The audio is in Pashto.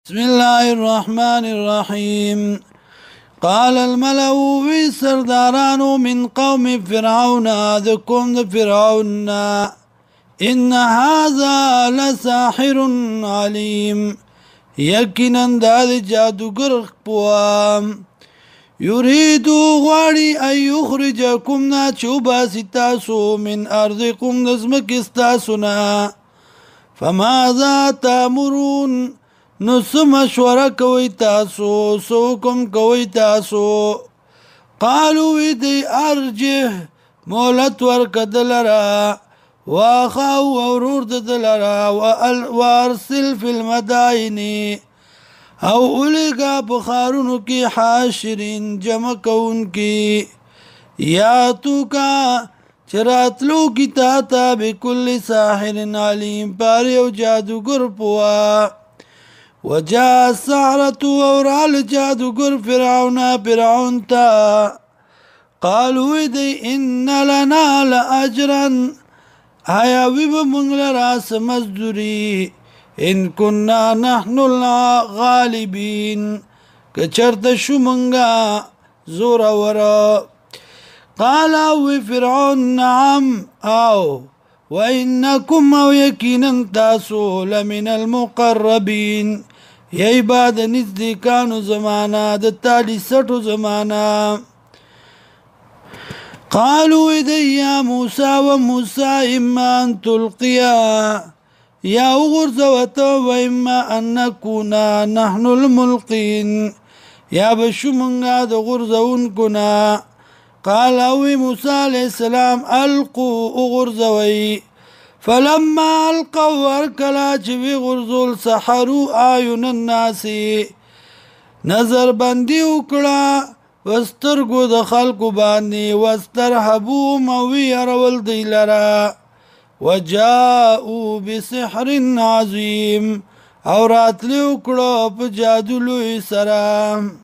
بسم الله الرحمن الرحيم قال الملأ في سرداران من قوم فرعون ذكم فرعون إن هذا لساحر عليم يقينا دا جادوگر پوام يريد غاري أن يخرجكم ناچوبا ستاسو من أرضكم نزمك استاسنا فماذا تأمرون نس مشوره کوي تاسو سو کوم کوي تاسو قالوا ويدي ارجه مولت ورک دلرا واخاو ورور دلرا وارسل في المدائن او اولغا بخارونو کی حاشرین جمع کون کی یاتو کا چراتلو کی تاتا بكل ساحر علیم پاریو جادوگر پوا وجاء السحرة ورال جادوگر فرعون تا قالوا دي إن لنا لأجرا آیا ویب منگل راس مزدوری إن كنا نحن الغالبين کچرت شو منگا زور ورا قال فرعون نعم أو وإنكم أو يكينا تاسو لمن المقربين يا بعد نزدي كانوا زمانا دتالي ستو زمانا قالوا إذا يا موسى وموسى إما أن تلقيا يا غرزوة وإما أن نكون نحن الملقين يا بشو من هذا غرزون كنا قال أوي موسى عليه السلام ألقوا غرزوي فلما ألقوا وركلا چوي غرزول سحروا أعين الناس نظر بندي وکړه وسترګو د خلکو باندې واسترهبوا موي رول دی لرا وجاءوا بسحر عظيم او راتلی وکړه په جادو لوی سره